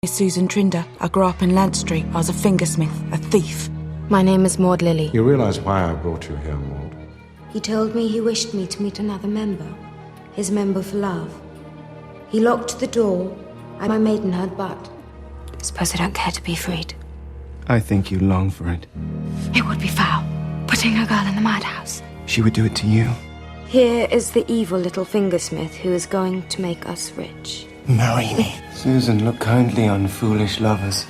is Susan Trinder. I grew up in Lant Street. I was a fingersmith, a thief. My name is Maud Lily. You realise why I brought you here, Maud? He told me he wished me to meet another member. His member for love. He locked the door at my maidenhead, but I suppose I don't care to be freed. I think you long for it. It would be foul, putting a girl in the madhouse. She would do it to you. Here is the evil little fingersmith who is going to make us rich. Marry me. Susan, look kindly on foolish lovers.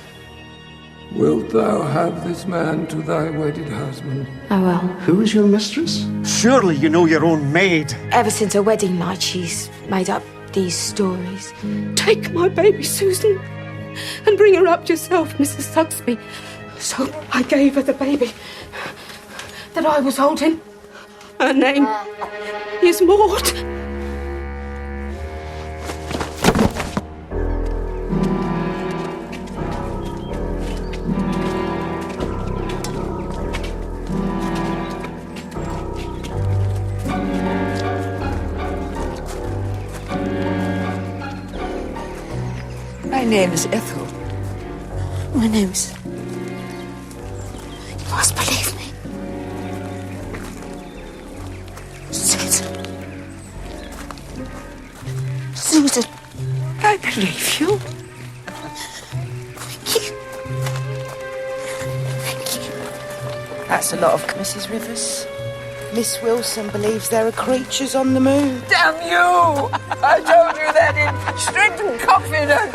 Wilt thou have this man to thy wedded husband? I will. Who is your mistress? Surely you know your own maid. Ever since her wedding night, she's made up these stories. Take my baby, Susan, and bring her up yourself, Mrs. Sugsby. So I gave her the baby that I was holding. Her name is Maud. My name is Ethel. My name's... You must believe me. Susan. Susan. I believe you. Thank you. Thank you. That's a lot of Mrs. Rivers. Miss Wilson believes there are creatures on the moon. Damn you! I told you that in strict confidence.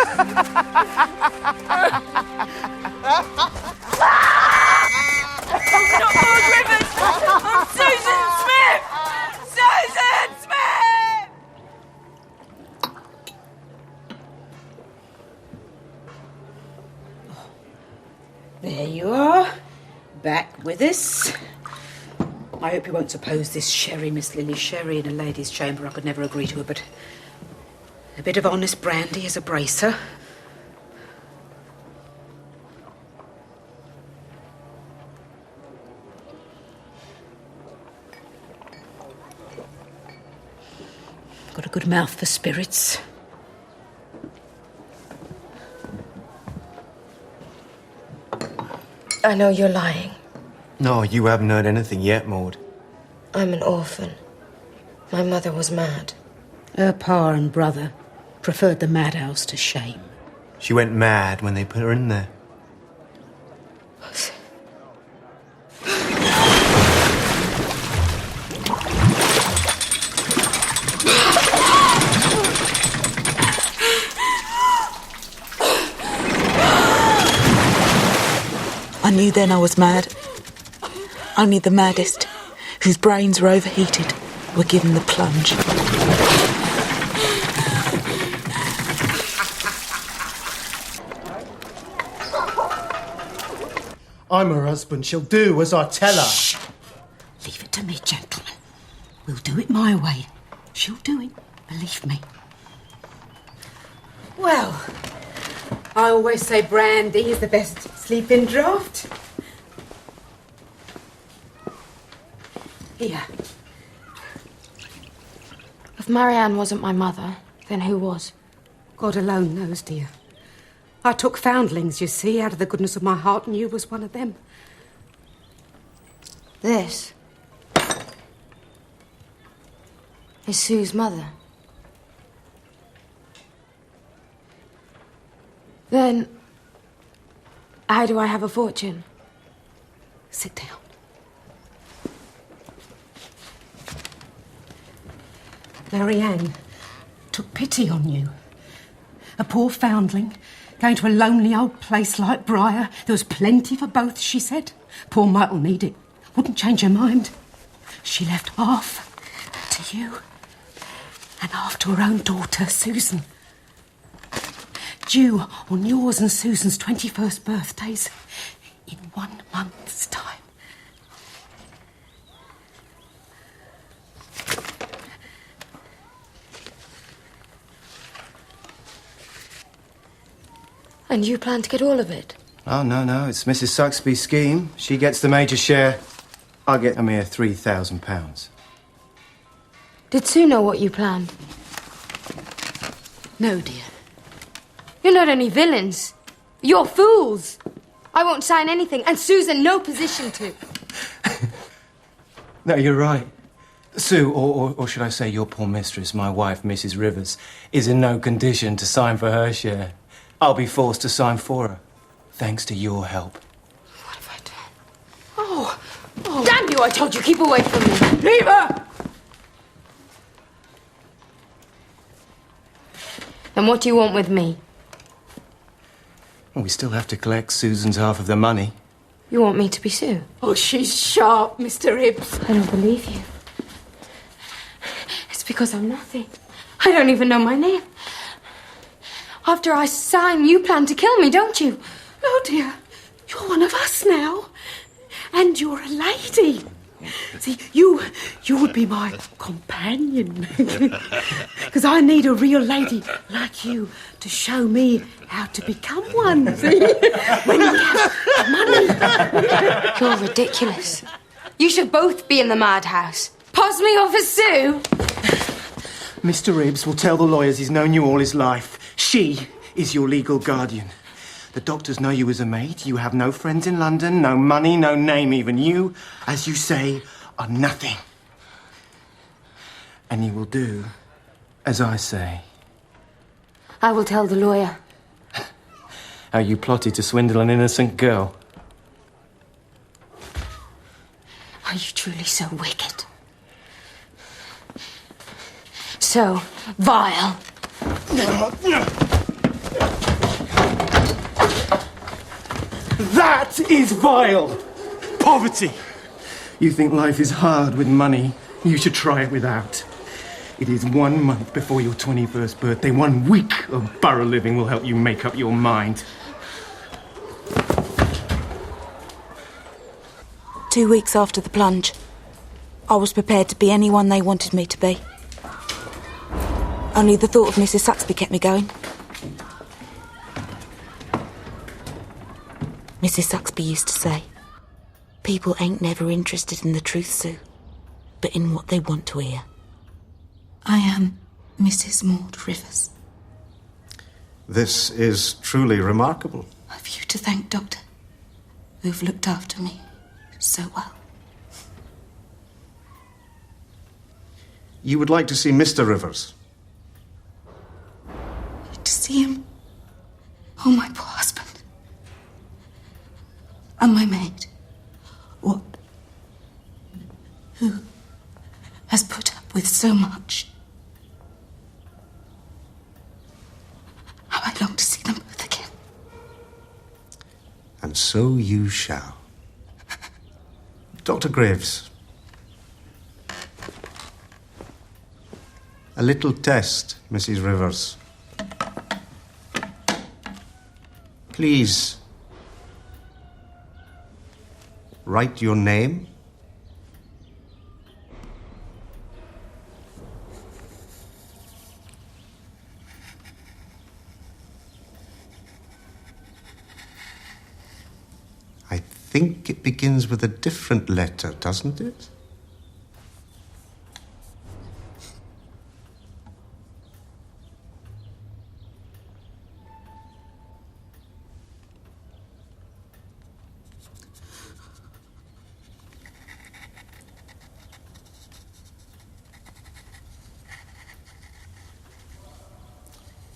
Not Maud Rivers! I'm Susan Smith! Susan Smith! There you are, back with us. I hope you won't suppose this sherry, Miss Lily, sherry in a lady's chamber. I could never agree to it, but a bit of honest brandy as a bracer. Got a good mouth for spirits. I know you're lying. No, you haven't heard anything yet, Maud. I'm an orphan. My mother was mad. Her pa and brother preferred the madhouse to shame. She went mad when they put her in there. I knew then I was mad. Only the maddest, whose brains were overheated, were given the plunge. I'm her husband. She'll do as I tell her. Shh. Leave it to me, gentlemen. We'll do it my way. She'll do it, believe me. Well, I always say brandy is the best sleeping draught. Here. If Marianne wasn't my mother, then who was? God alone knows, dear. I took foundlings, you see, out of the goodness of my heart, and you was one of them. This is Sue's mother. Then, how do I have a fortune? Sit down. Marianne took pity on you. A poor foundling, going to a lonely old place like Briar. There was plenty for both, she said. Poor Might'll need it. Wouldn't change her mind. She left half to you and half to her own daughter, Susan. Due on yours and Susan's 21st birthdays in 1 month's time. And you plan to get all of it? Oh, no, it's Mrs. Suxby's scheme. She gets the major share. I'll get a mere £3,000. Did Sue know what you planned? No, dear. You're not only villains, you're fools. I won't sign anything, and Sue's in no position to. No, you're right. Sue, or should I say your poor mistress, my wife, Mrs. Rivers, is in no condition to sign for her share. I'll be forced to sign for her, thanks to your help. What have I done? Oh, damn you, I told you, keep away from me. Leave her! And what do you want with me? Well, we still have to collect Susan's half of the money. You want me to be Sue? Oh, she's sharp, Mr. Hibbs. I don't believe you. It's because I'm nothing. I don't even know my name. After I sign, you plan to kill me, don't you? Oh, dear. You're one of us now. And you're a lady. See, you would be my companion. Because I need a real lady like you to show me how to become one, see? When you have money. You're ridiculous. You should both be in the madhouse. Pass me off as Sue. Mr. Ribbs will tell the lawyers he's known you all his life. She is your legal guardian. The doctors know you as a maid. You have no friends in London, no money, no name even. You, as you say, are nothing. And you will do as I say. I will tell the lawyer. How you plotted to swindle an innocent girl. Are you truly so wicked? So vile? That is vile! Poverty! You think life is hard with money? You should try it without. It is 1 month before your 21st birthday. 1 week of borough living will help you make up your mind. 2 weeks after the plunge, I was prepared to be anyone they wanted me to be. Only the thought of Mrs. Saxby kept me going. Mrs. Saxby used to say, people ain't never interested in the truth, Sue, but in what they want to hear. I am Mrs. Maud Rivers. This is truly remarkable. I've you to thank, Doctor, who've looked after me so well. You would like to see Mr. Rivers? To see him? Oh, my poor husband. And my maid. What? Who has put up with so much? How I long to see them both again. And so you shall. Dr. Graves. A little test, Mrs. Rivers. Please. Write your name. I think it begins with a different letter, doesn't it?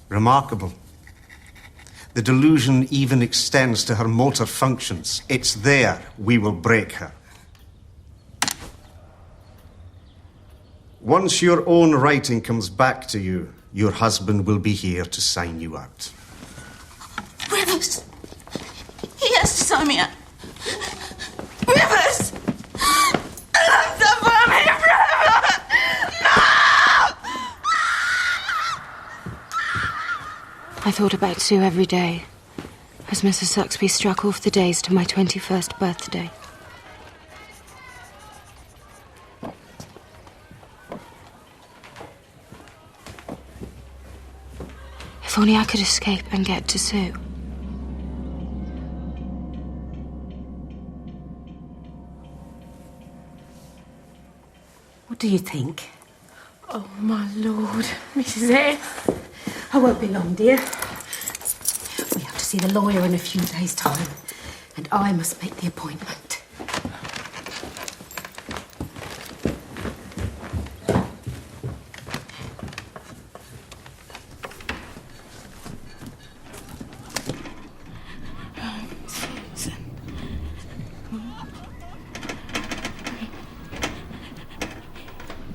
Remarkable. The delusion even extends to her motor functions. It's there we will break her. Once your own writing comes back to you, your husband will be here to sign you out. Rivers! He has to sign me out. Rivers! Enough for me, Rivers! I thought about Sue every day, as Mrs. Saxby struck off the days to my 21st birthday. If only I could escape and get to Sue. What do you think? Oh, my lord, Mrs. F. I won't be long, dear. see the lawyer in a few days' time, and I must make the appointment.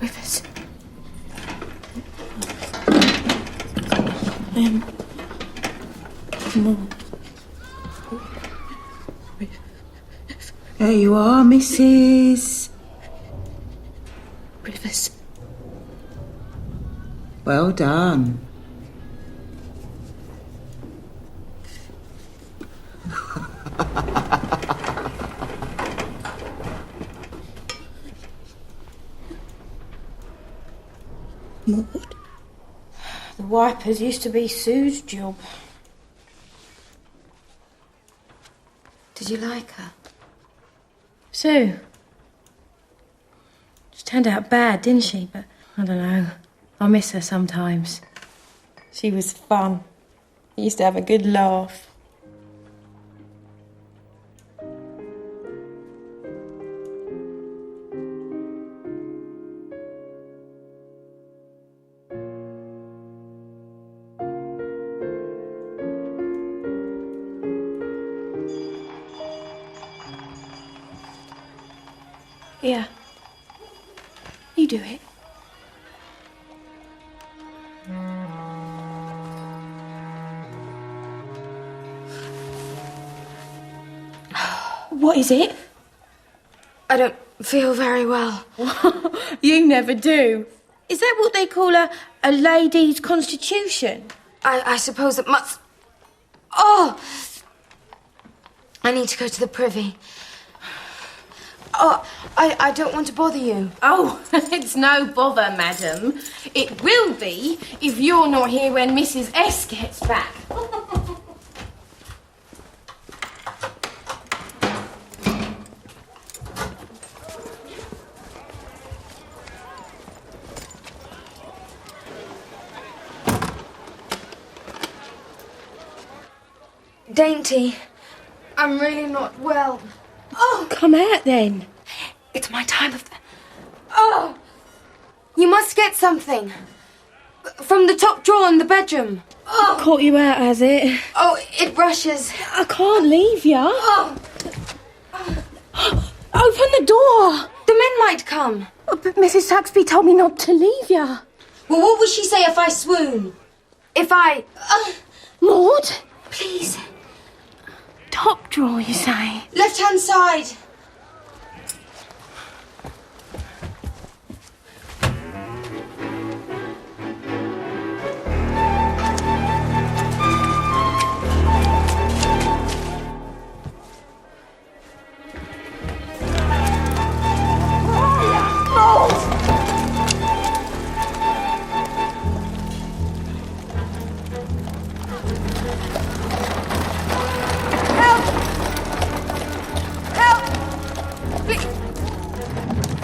Rivers. There you are, Mrs. Rivers. Well done. Maud? The wipers used to be Sue's job. Did you like her? Sue? She turned out bad, didn't she? But I don't know. I miss her sometimes. She was fun. We used to have a good laugh. Yeah. You do it. What is it? I don't feel very well. You never do. Is that what they call a lady's constitution? I suppose it must... Oh! I need to go to the privy. Oh, I don't want to bother you. Oh, it's no bother, madam. It will be if you're not here when Mrs. S gets back. Dainty, I'm really not well. Oh, come out then. It's my time of... Oh! You must get something. From the top drawer in the bedroom. Oh. Caught you out, has it? Oh, it rushes. I can't leave ya. Oh! Open the door. The men might come. Oh, but Mrs. Saxby told me not to leave ya. Well, what would she say if I swoon? If I... Maud? Please. Top drawer, you say? Left-hand side.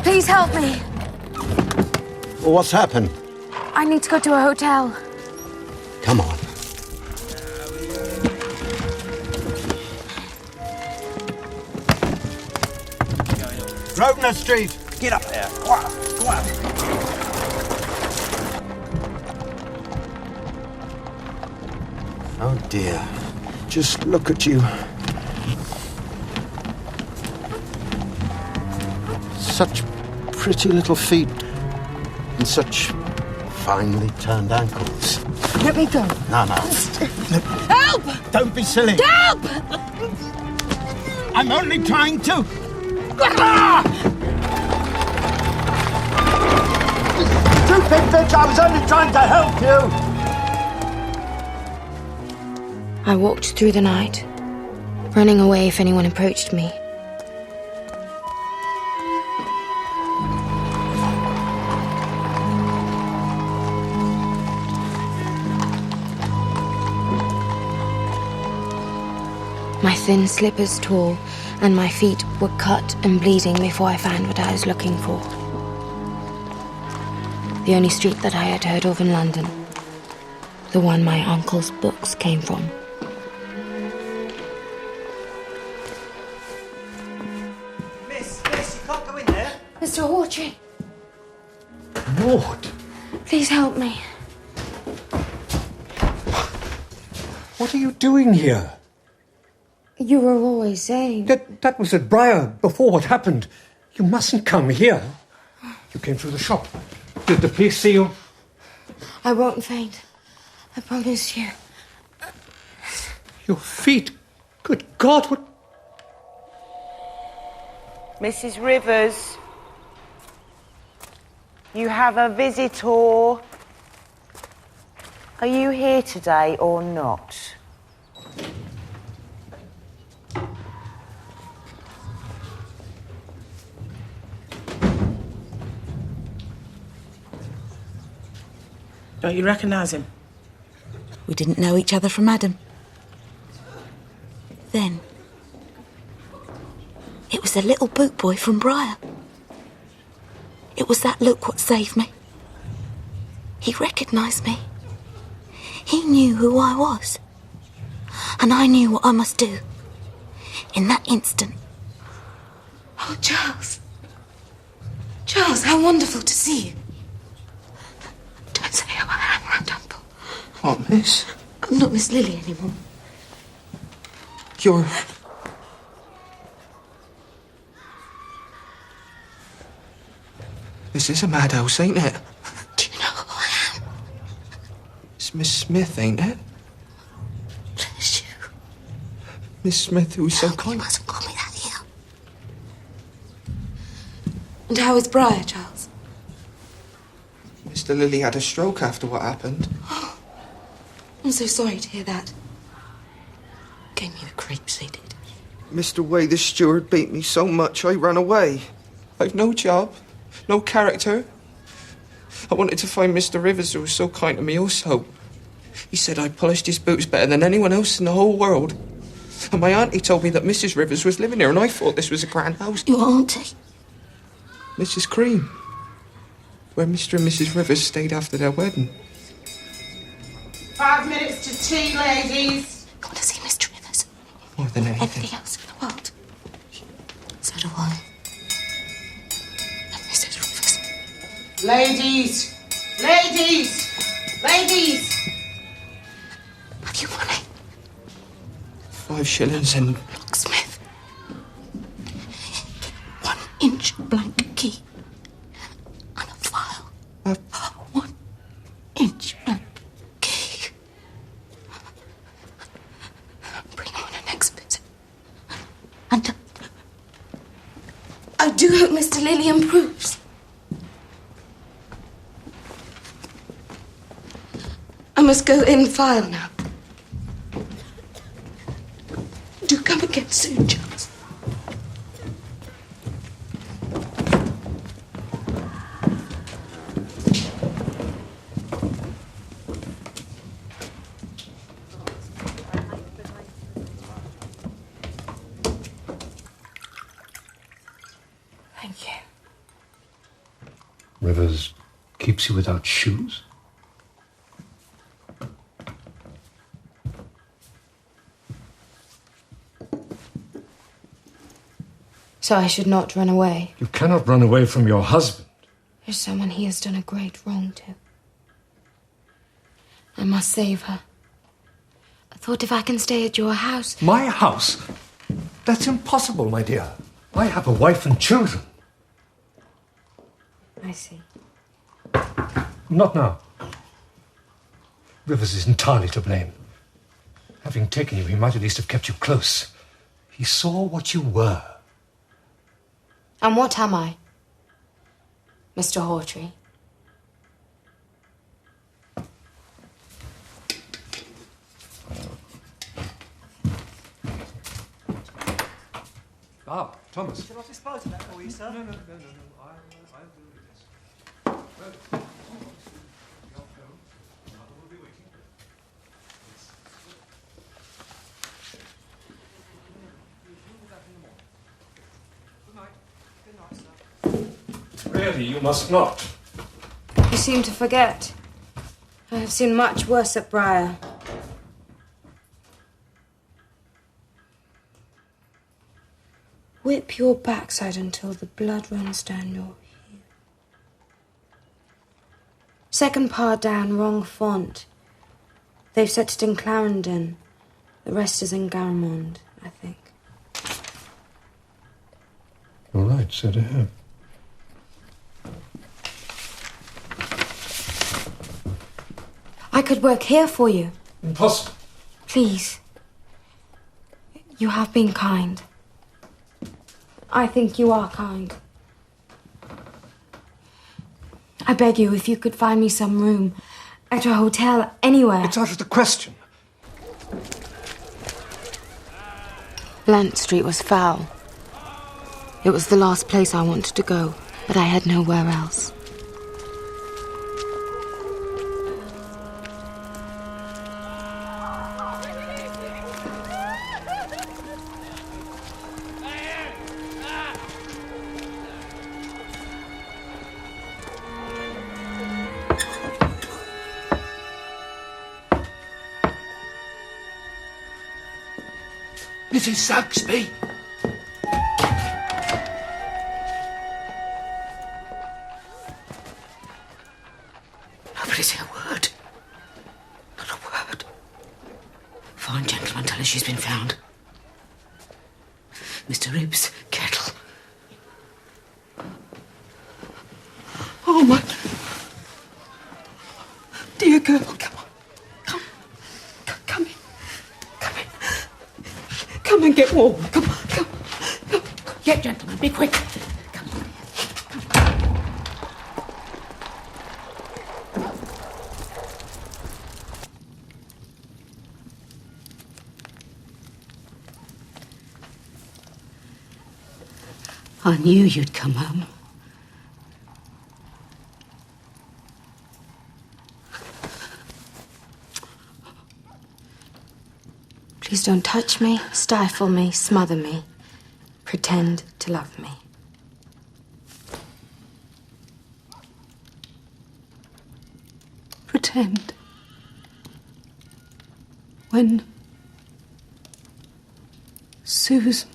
Please help me. What's happened? I need to go to a hotel. Come on. Grosvenor Street. Get up there. Go on. Go on. Oh dear. Just look at you. Such pretty little feet and such finely turned ankles. Let me go. No. Help! Don't be silly. Help! I'm only trying to. Stupid bitch, I was only trying to help you. I walked through the night, running away if anyone approached me. My thin slippers tore, and my feet were cut and bleeding before I found what I was looking for. The only street that I had heard of in London. The one my uncle's books came from. Mr. Hawtrey, Maud, please help me. what are you doing here? You were always saying... That was at Briar before what happened. You mustn't come here. You came through the shop. Did the police see you? I won't faint. I promise you. Your feet. Good God, what... Mrs. Rivers, you have a visitor. Are you here today or not? Don't you recognise him? We didn't know each other from Adam. Then, it was the little boot boy from Briar. It was that look what saved me. He recognised me. He knew who I was. And I knew what I must do. In that instant. Oh, Charles. Charles, how wonderful to see you. Don't say who I am, Randample. What, miss? I'm not Miss Lily anymore. You're... This is a madhouse, ain't it? Do you know who I am? It's Miss Smith, ain't it? Bless you. Miss Smith, who was so You kind. mustn't call me that here. And how is Briar, Charles? Mr. Lilly had a stroke after what happened. Oh, I'm so sorry to hear that. Gave me the creeps, he did. Mr. Way, the steward, beat me so much I ran away. I've no job, no character. I wanted to find Mr. Rivers, who was so kind to me also. He said I polished his boots better than anyone else in the whole world. And my auntie told me that Mrs. Rivers was living here, and I thought this was a grand house. Your auntie? Mrs. Cream, where Mr. and Mrs. Rivers stayed after their wedding. 5 minutes to tea, ladies. I want to see Mr. Rivers. More than anything. Everything else in the world. So do I. And Mrs. Rivers. Ladies! Ladies! Ladies! Have you money? 5 shillings and... Locksmith. 1 inch blank key. And a file. 1 inch blank key. Bring on an next visit. And I do hope Mr. Lilly improves. I must go in file now. Do come again soon, Charles. Thank you. Rivers keeps you without shoes? So I should not run away. You cannot run away from your husband. There's someone he has done a great wrong to. I must save her. I thought if I can stay at your house... My house? That's impossible, my dear. I have a wife and children. I see. Not now. Rivers is entirely to blame. Having taken you, he might at least have kept you close. He saw what you were. And what am I? Mr. Hawtrey? Ah, Thomas. Shall I dispose of that for you, sir? No. I'll do this. Well, Thomas, you're home. Mother will be waiting. Good night. Good night, sir. Really, you must not. You seem to forget. I have seen much worse at Briar. whip your backside until the blood runs down your heel. Second part down, wrong font. They've set it in Clarendon. The rest is in Garamond, I think. All right, so to have. I could work here for you. Impossible. Please. You have been kind. I think you are kind. I beg you, if you could find me some room at a hotel, anywhere. It's out of the question. Blunt Street was foul. It was the last place I wanted to go, but I had nowhere else. Mrs. Saxby! Nobody say a word. Not a word. Fine gentleman, tell her she's been found. Mr. Ribbs, kettle. Oh, my dear girl, come on. Come in. Come in. Come and get warm. Come on, come. Get, gentlemen, be quick. Come on. I knew you'd come home. Please don't touch me, stifle me, smother me. Pretend to love me. Pretend. When Sue's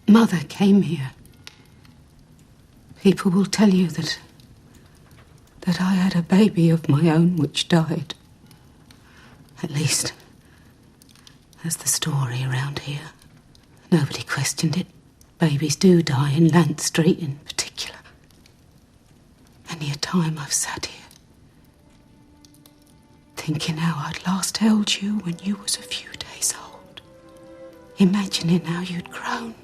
mother came here, people will tell you that I had a baby of my own which died. At least, that's the story around here. Nobody questioned it. Babies do die in Lant Street in particular. Many a time I've sat here, thinking how I'd last held you when you was a few days old. Imagining how you'd grown.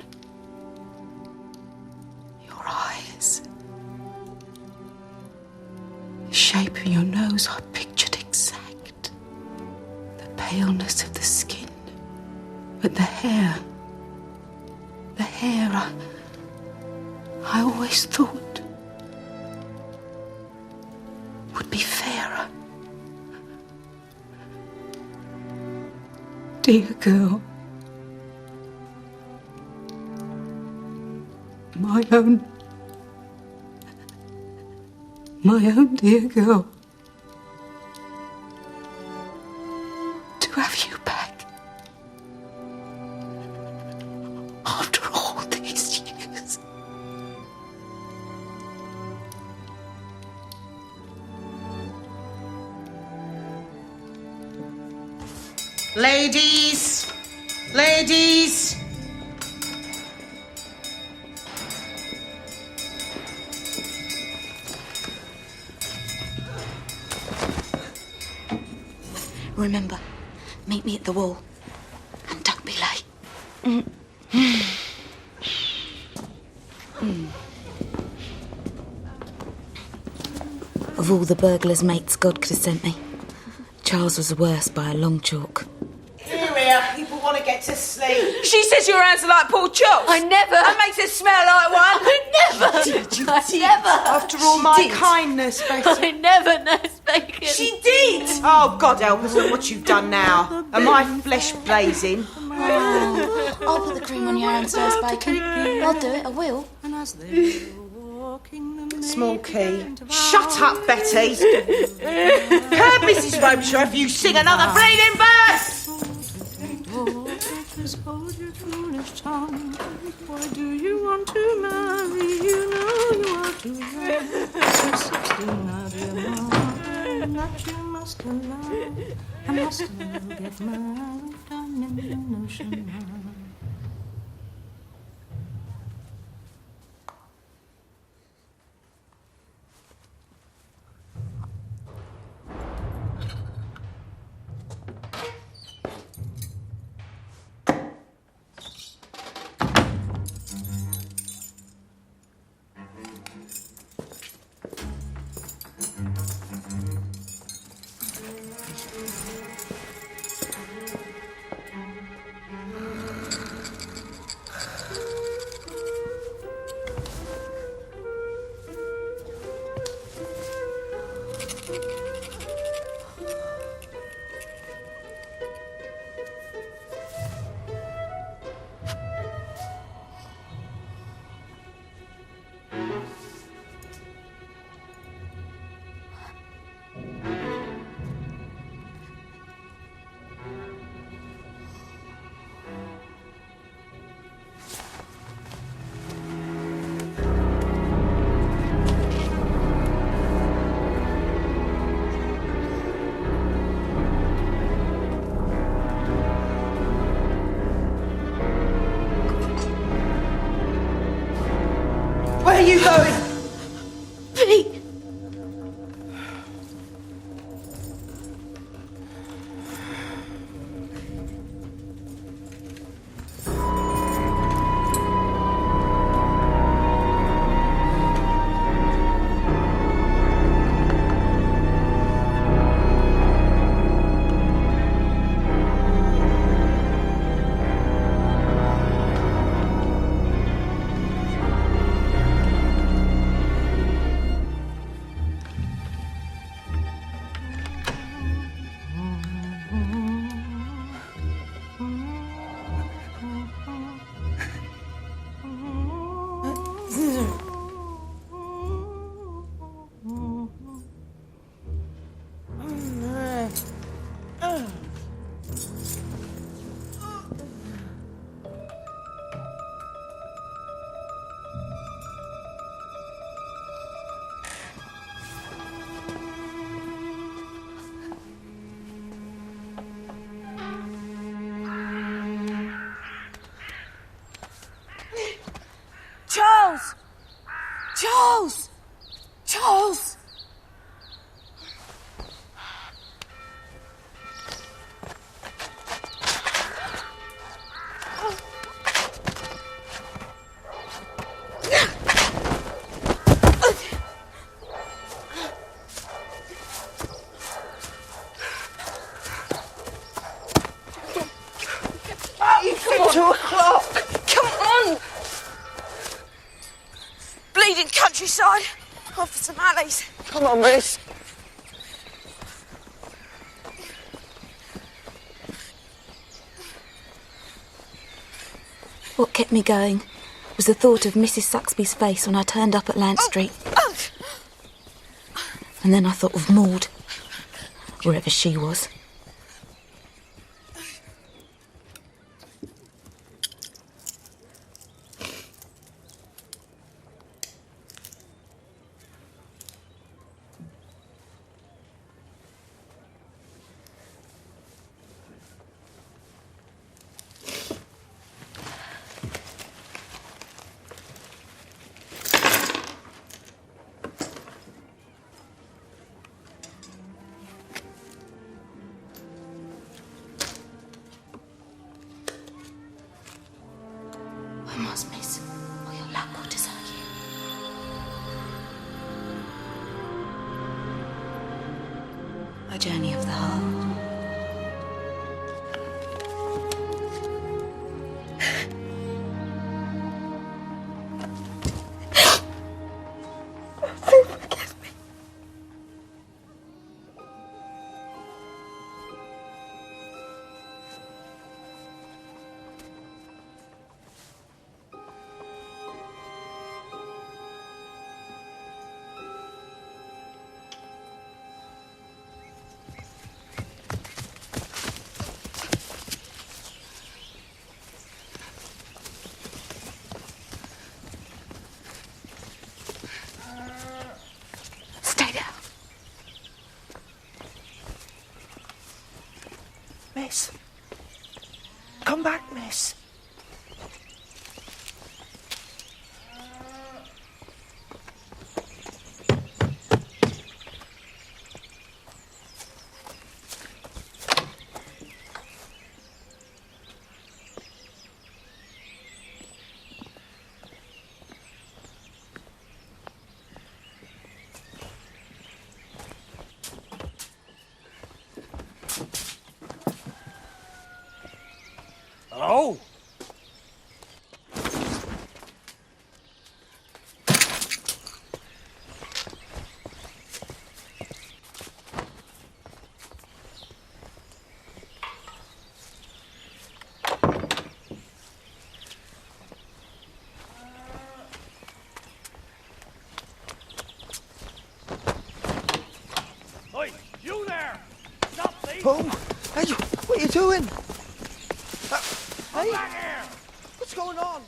Your eyes. The shape of your nose I pictured exact. The paleness of the skin. But the hair, I always thought would be fairer. Dear girl, my own dear girl, to have you back. After all these years. Ladies! Ladies! Remember, meet me at the wall. And don't be late. Of all the burglars' mates God could have sent me, Charles was the worst by a long chalk. Here, people want to get to sleep. She says your hands are like Paul chops. I never. That makes it smell like one. I never. After all my kindness, Betty. I never nursed bacon. She did! Oh, God help us, look what you've done now. And my flesh blazing. Oh, I'll put the cream on your hamster's bacon. I'll do it, I will. Small key. Shut up, Betty. Curb Mrs. Robichaud if you sing another bleeding verse. just hold your foolish tongue. Why do you want to marry? You know you are too young. You're 16 now, dear mama, and that you must allow. I must get married down in the ocean now. Where are you going? Pete! Charles! Charles! Charles! It's 2 o'clock. Come on! Bleeding countryside. Off for some alleys. Come on, miss. What kept me going was the thought of Mrs. Saxby's face when I turned up at Lant Street. And then I thought of Maud, wherever she was. I must miss, or your lap will desert you. A journey of the heart. Forgive me. Come back, miss. Hello? Oi, you there! Stop, please! Paul, hey, what are you doing? Come back here! What's going on?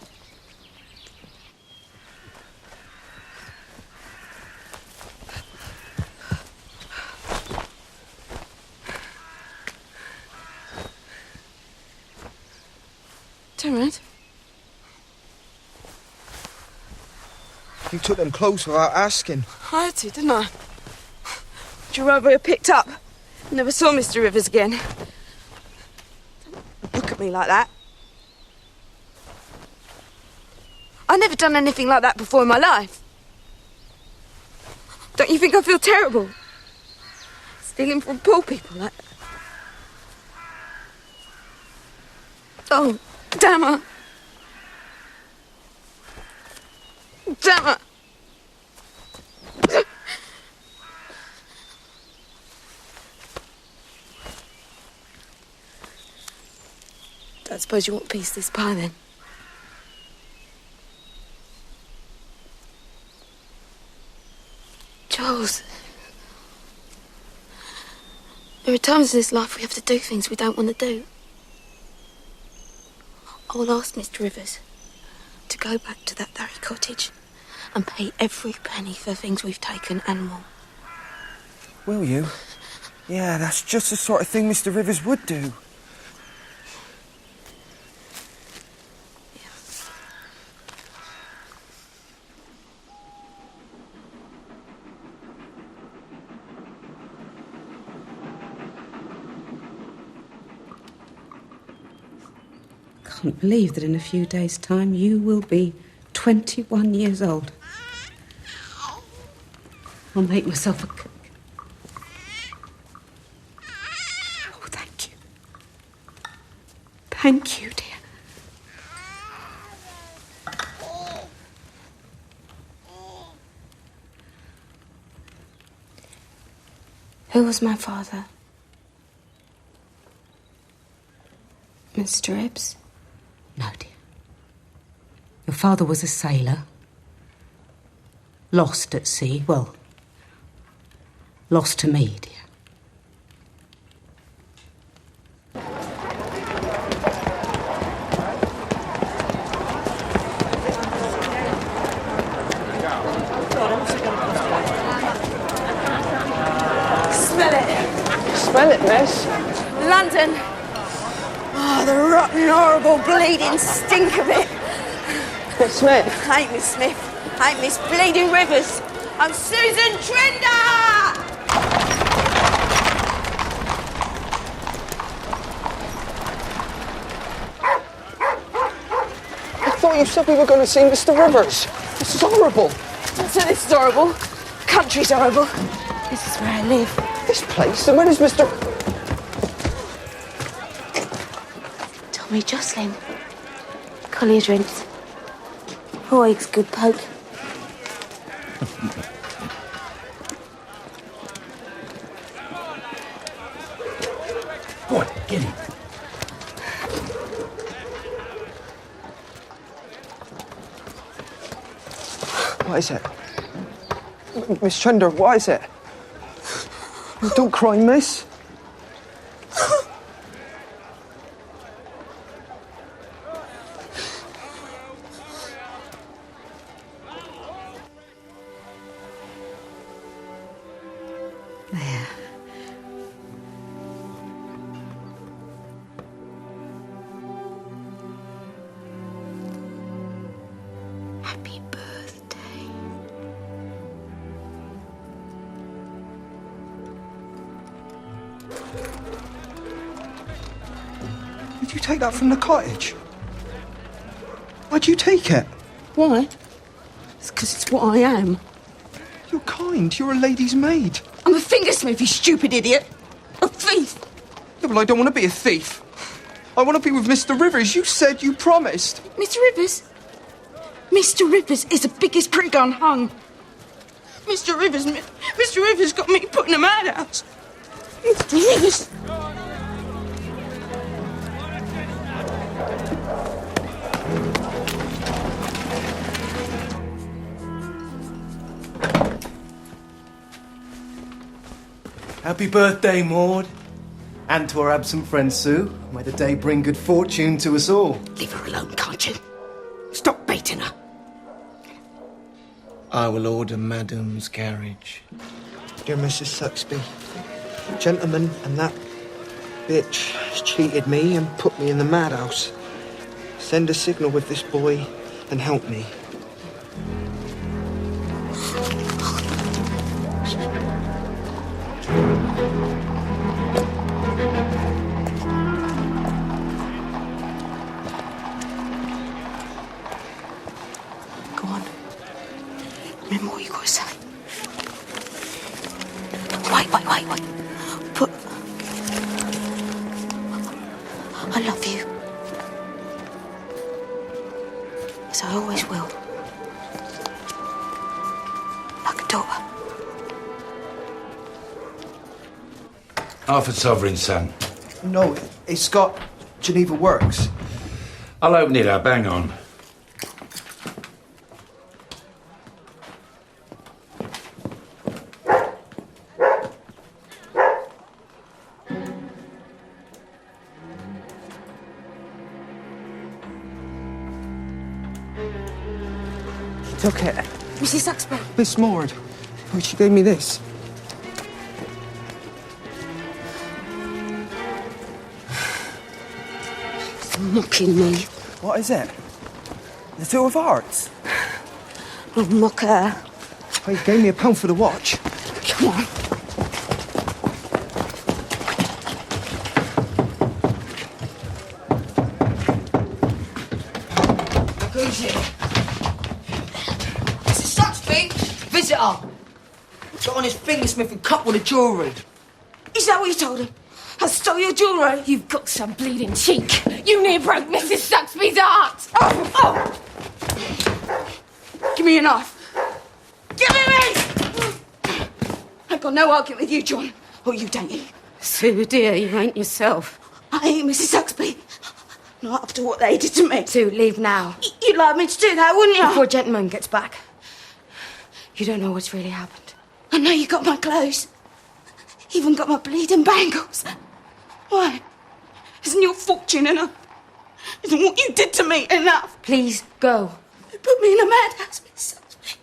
Dermot? You took them clothes without asking. I had to, didn't I? Drove over here, picked up. Never saw Mr. Rivers again. Don't look at me like that. I've never done anything like that before in my life. Don't you think I feel terrible? Stealing from poor people like that. Oh, damn her. Damn her. I suppose you want a piece of this pie, then? Charles, there are times in this life we have to do things we don't want to do. I will ask Mr. Rivers to go back to that very cottage and pay every penny for things we've taken and more. Will you? Yeah, that's just the sort of thing Mr. Rivers would do. I can't believe that in a few days' time you will be 21 years old. I'll make myself a cake. Oh, thank you. Thank you, dear. Who was my father? Mr. Ibbs? No, dear. Your father was a sailor. Lost at sea. Well, lost to me, dear. Smell it. Smell it, miss. London. Oh, the rotten, horrible, bleeding stink of it. Miss Smith. Ain't Miss Smith. Ain't Miss Bleeding Rivers. I'm Susan Trinder! I thought you said we were going to see Mr. Rivers. This is horrible. So this is horrible. Country's horrible. This is where I live. This place? And when is Mr... Tommy Jocelyn. Collier's rents. Roy's good poke. Boy, get him. What is it? Miss Trinder, what is it? Don't cry, miss. There. Did you take that from the cottage? Why'd you take it? Why? It's because it's what I am. You're kind. You're a lady's maid. I'm a fingersmith, you stupid idiot. A thief. Yeah, well, I don't want to be a thief. I want to be with Mr. Rivers. You said you promised. Mr. Rivers? Mr. Rivers is the biggest prig unhung. Mr. Rivers got me put in a madhouse. Mr. Rivers. Happy birthday, Maud. And to our absent friend Sue. May the day bring good fortune to us all. Leave her alone, can't you? Stop baiting her. I will order Madame's carriage. Dear Mrs. Saxby, gentleman and that bitch cheated me and put me in the madhouse. Send a signal with this boy and help me. Go on. Remember what you got to say. Wait. But I love you. As I always will. Like a daughter. Half a sovereign, son. No, it's got Geneva Works. I'll open it up, hang on. Took it. Mrs. Saxby. Miss Maud. Oh, she gave me this. She's mocking me. What is it? The Two of Hearts? I'll mock her. Oh, you gave me £1 for the watch. Come on. Who's it? Mrs. Saxby, visitor. Got on his fingersmith and cut with a jewellery. Is that what you told him? I stole your jewellery? You've got some bleeding cheek. You near broke Mrs. Saxby's heart. Oh! Give me a knife. Give it me! I've got no argument with you, John. Or you, Danny. Sue, dear, you ain't yourself. I ain't Mrs. Saxby. Not after what they did to me. Sue, leave now. You'd like me to do that, wouldn't you? Before a gentleman gets back. You don't know what's really happened. I know you got my clothes. Even got my bleeding bangles. Why? Isn't your fortune enough? Isn't what you did to me enough? Please go. You put me in a madhouse, Miss Saxby.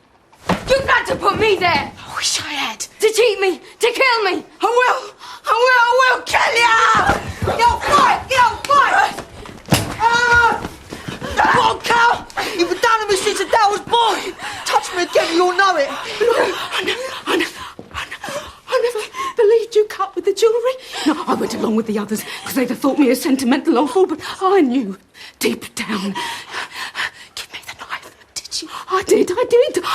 You've had to put me there. I wish I had. To cheat me, to kill me. I will kill you! You'll fight! What, cow? You've been down to me since the day I was born. Touch me again and you'll know it. I never believed you cut with the jewellery. No, I went along with the others because they'd have thought me a sentimental old fool, but I knew deep down. Give me the knife. Did you? I did.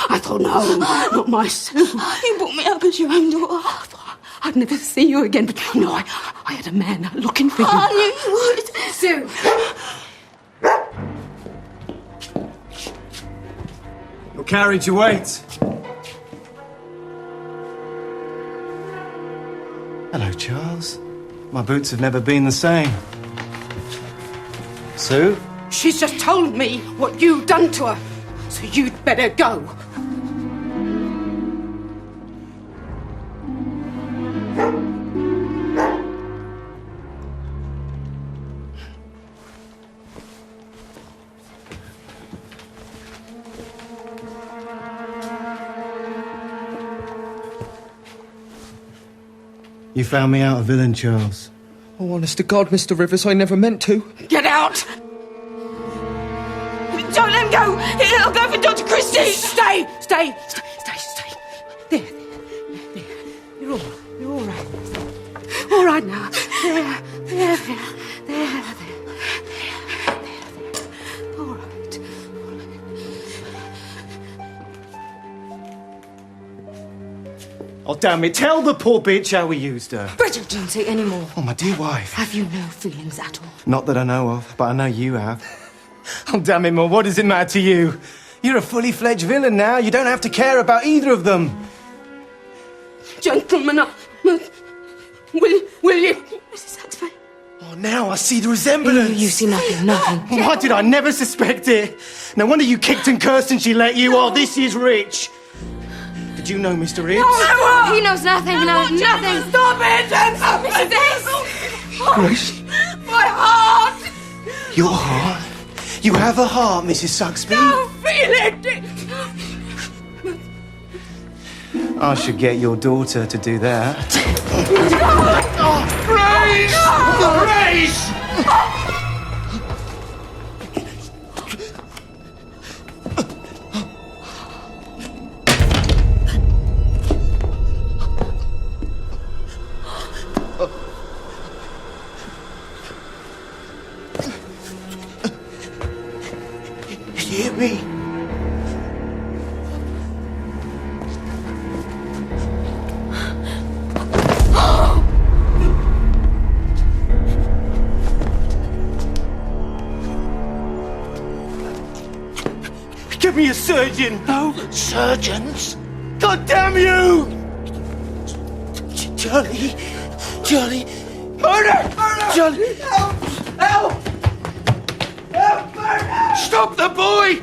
I thought, no, not my Sue. You brought me up as your own daughter. I thought I'd never see you again, but no, I had a man looking for you. I knew you would. Sue. Your carriage awaits. Hello, Charles. My boots have never been the same. Sue? She's just told me what you've done to her, so you'd better go. You found me out a villain, Charles. Oh, honest to God, Mr. Rivers, I never meant to. Get out! Don't let him go! He'll go for Dr. Christie! Stay! There. You're all right. All right now. There. Oh, damn it. Tell the poor bitch how we used her. Bridget, don't say any more. Oh, my dear wife. Have you no feelings at all? Not that I know of, but I know you have. Oh, damn it, Mum. What does it matter to you? You're a fully fledged villain now. You don't have to care about either of them. Gentlemen, will you? Mrs. Saxby. Oh, now I see the resemblance. You see nothing, nothing. Why did I never suspect it? No wonder you kicked and cursed and she let you. Oh, this is rich. Did you know Mr. Reeves? No, he knows nothing, nothing. Stop it! Mrs. S. Grace. My heart! Your heart? You have a heart, Mrs. Saxby. I feel it! I should get your daughter to do that. Grace! You hear me? Give me a surgeon! No surgeons? God damn you! Charlie! Charlie! Murder! Charlie! Help! Help! Help! Murder! Stop the boy!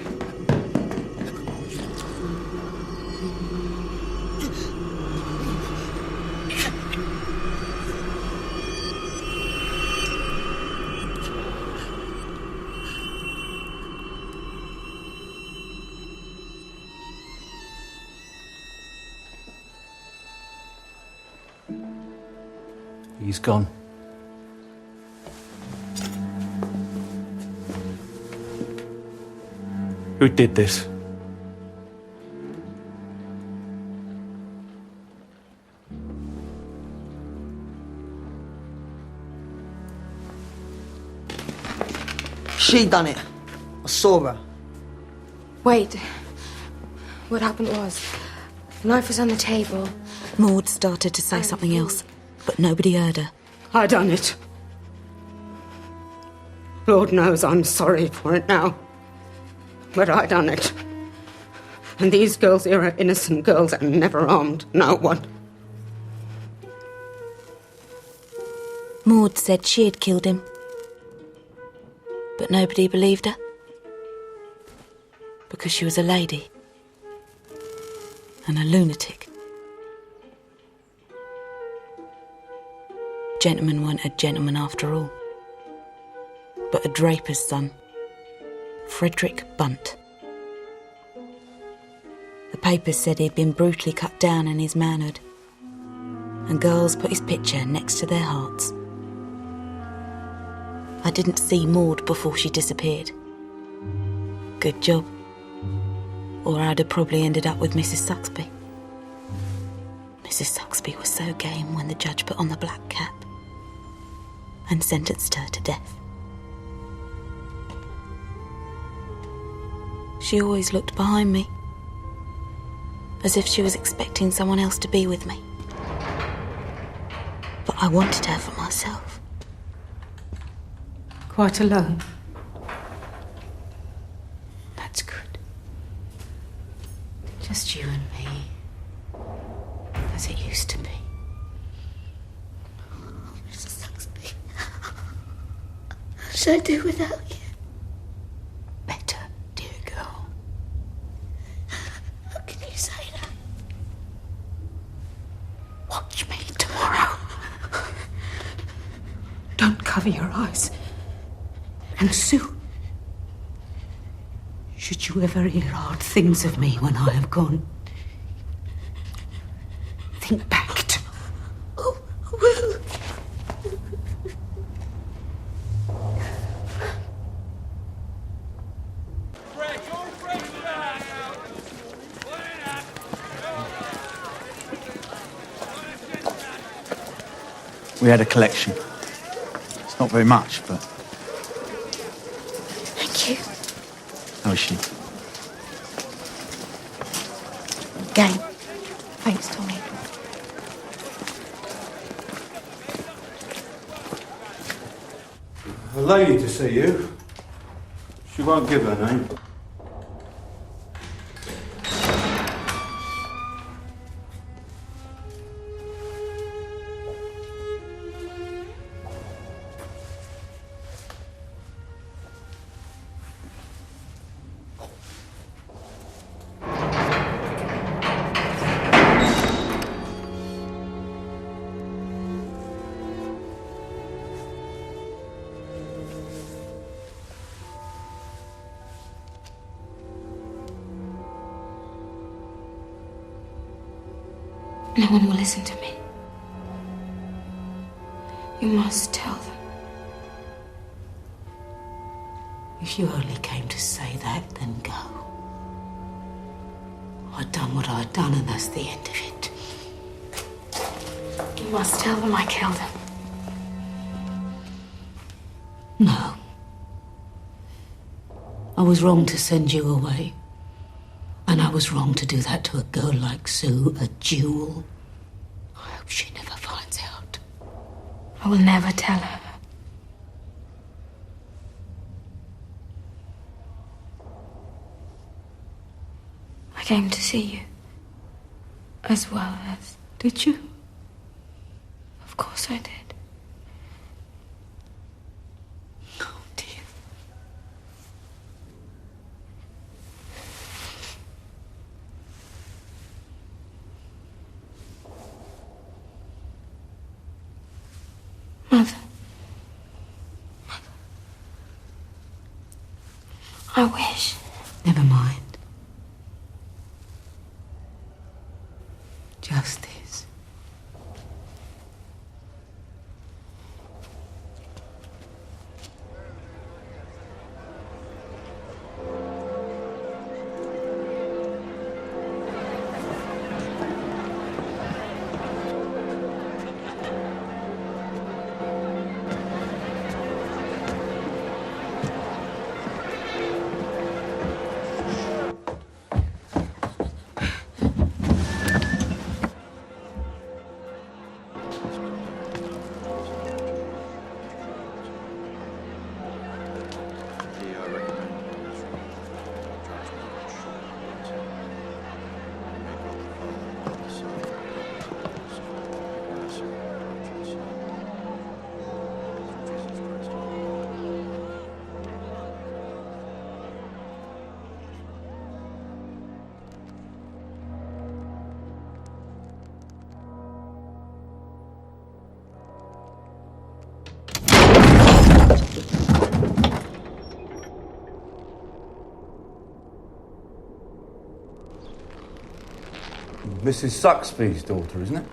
He's gone. Who did this? She done it. I saw her. Wait. What happened was, the knife was on the table. Maud started to say something else, but nobody heard her. I done it. Lord knows I'm sorry for it now. But I done it. And these girls here are innocent girls and never harmed no one. Maud said she had killed him, but nobody believed her. Because she was a lady. And a lunatic. Gentlemen weren't a gentleman after all, but a draper's son, Frederick Bunt. The papers said he'd been brutally cut down in his manhood, and girls put his picture next to their hearts. I didn't see Maud before she disappeared. Good job. Or I'd have probably ended up with Mrs. Saxby. Mrs. Saxby was so game when the judge put on the black cap and sentenced her to death. She always looked behind me, as if she was expecting someone else to be with me. But I wanted her for myself. Quite alone. That's good. Just you and me. As it used to be. Mrs. Saxby. What should I do without you? Better, dear girl. How can you say that? Watch me tomorrow. Don't cover your eyes. And Sue, should you ever hear hard things of me when I have gone, think back to... Oh, I will. We had a collection. It's not very much, but... Thank you. How is she? Game. Thanks, Tommy. lady to see you. She won't give her name. No one will listen to me. You must tell them. If you only came to say that, then go. I'd done what I'd done, and that's the end of it. You must tell them I killed him. No. I was wrong to send you away. And I was wrong to do that to a girl like Sue, a jewel. I hope she never finds out. I will never tell her. I came to see you. As well as... Did you? Of course I did. Oh, dear. Mother. I wish. Never mind. Just this. Mrs. Suxby's daughter, isn't it?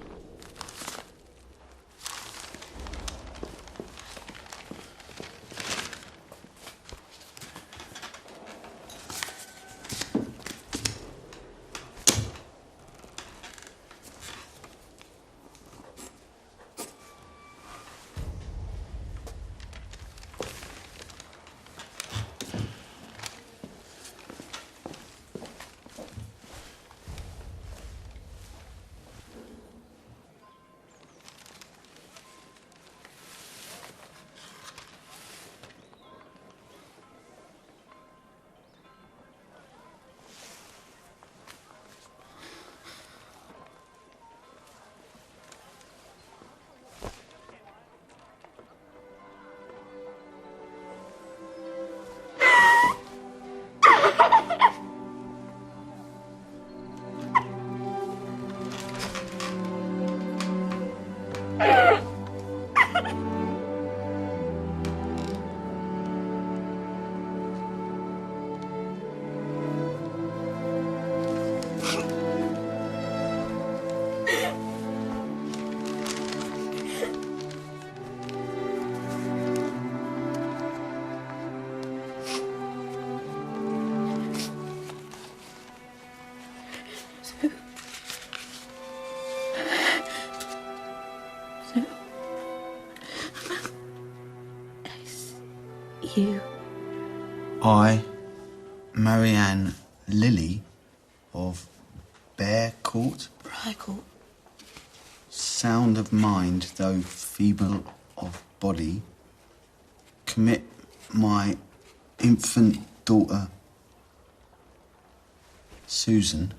You. I, Marianne Lilly of Bear Court, Briarcourt. sound of mind though feeble of body, commit my infant daughter, Susan,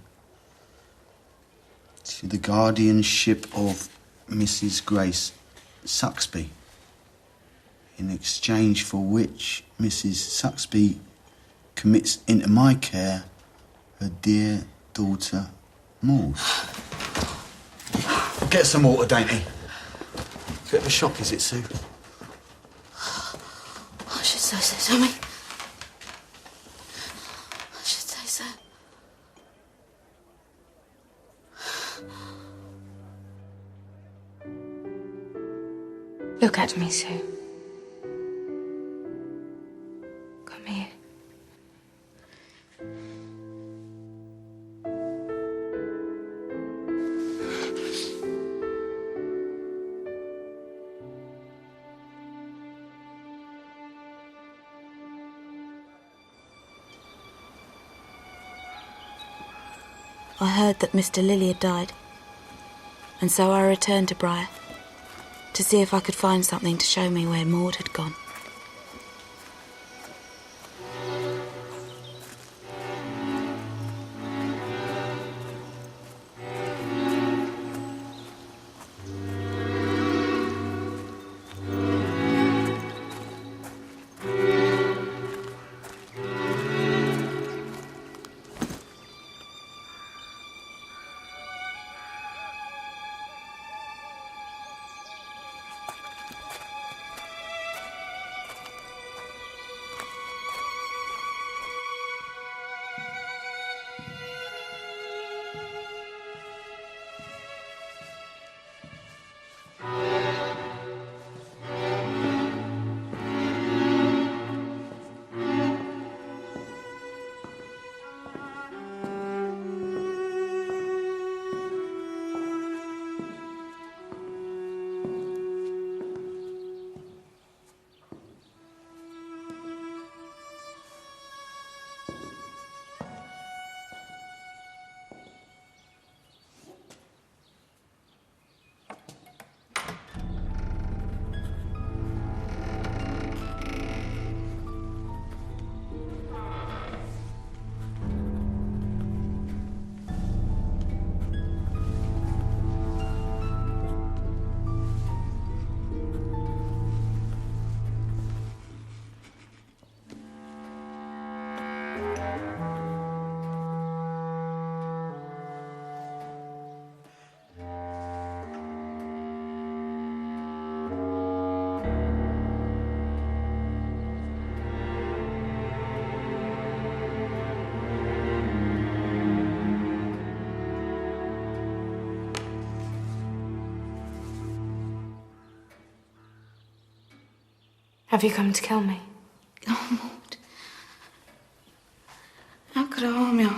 to the guardianship of Mrs. Grace Suxby, in exchange for which Mrs. Suxby commits into my care her dear daughter, Maud. Get some water, Dainty. Bit of a shock, is it, Sue? I should say so, Tommy. I should say so. Look at me, Sue. Come here. I heard that Mr. Lilly had died, and so I returned to Briar to see if I could find something to show me where Maud had gone. Have you come to kill me? Oh, Maud. How could I harm you?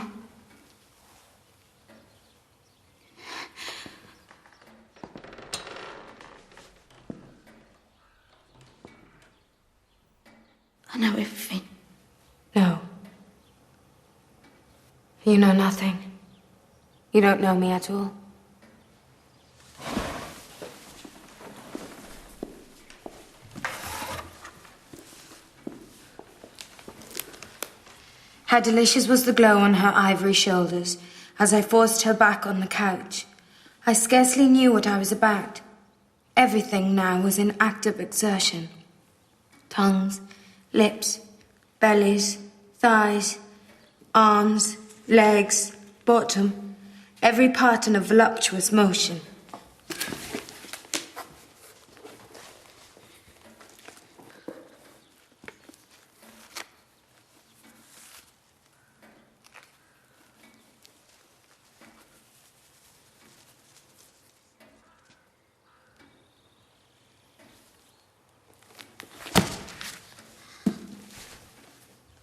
I know everything. No. You know nothing. You don't know me at all. How delicious was the glow on her ivory shoulders as I forced her back on the couch. I scarcely knew what I was about. Everything now was in active exertion. Tongues, lips, bellies, thighs, arms, legs, bottom, every part in a voluptuous motion.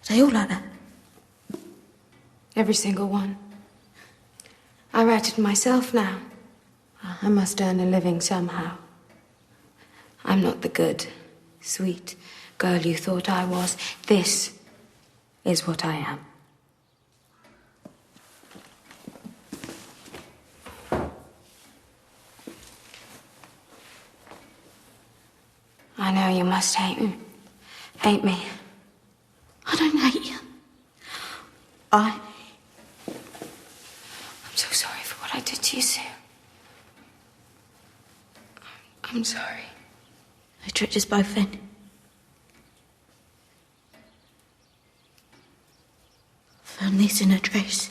They all like that? Every single one. I write it myself now. I must earn a living somehow. I'm not the good, sweet girl you thought I was. This is what I am. I know you must hate me, Hate me. I don't hate you. I'm so sorry for what I did to you, Sue. I'm sorry. I tricked us both in. Found this in a dress.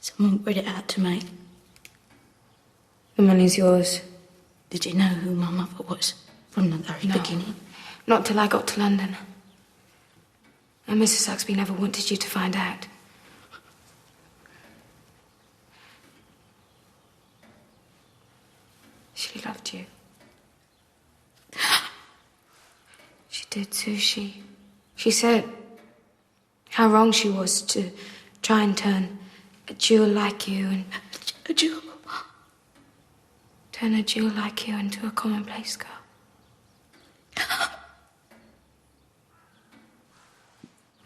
Someone read it out to me. The money's yours. Did you know who my mother was from the very beginning? Not till I got to London. And Mrs. Saxby never wanted you to find out. She loved you. She did, Sue. She said how wrong she was to try and turn a jewel like you and... A jewel? Turn a jewel like you into a commonplace girl.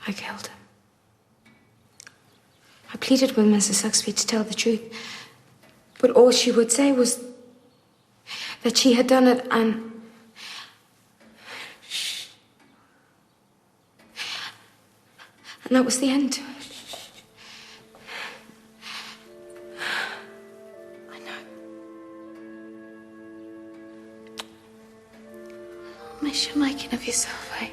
I killed him. I pleaded with Mrs. Saxby to tell the truth, but all she would say was that she had done it and that was the end. I know. I'll miss you making of yourself, eh?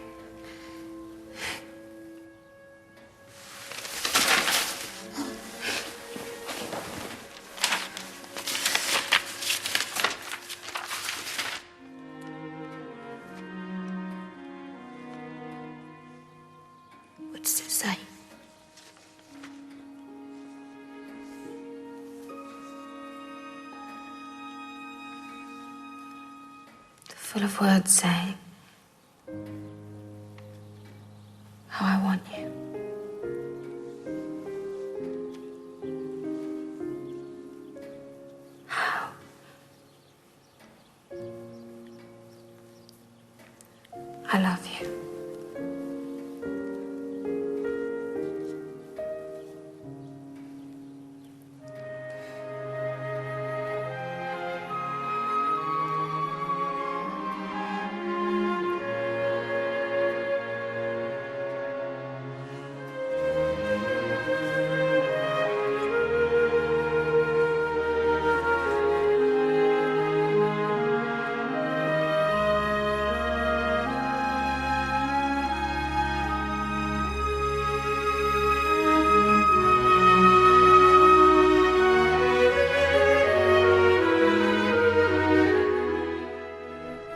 What does it say? Full of words saying how I want you. How I love you.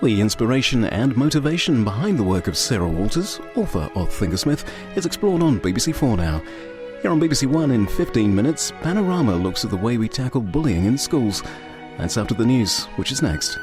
The inspiration and motivation behind the work of Sarah Walters, author of Fingersmith, is explored on BBC4 now. Here on BBC One in 15 minutes, Panorama looks at the way we tackle bullying in schools. That's after the news, which is next.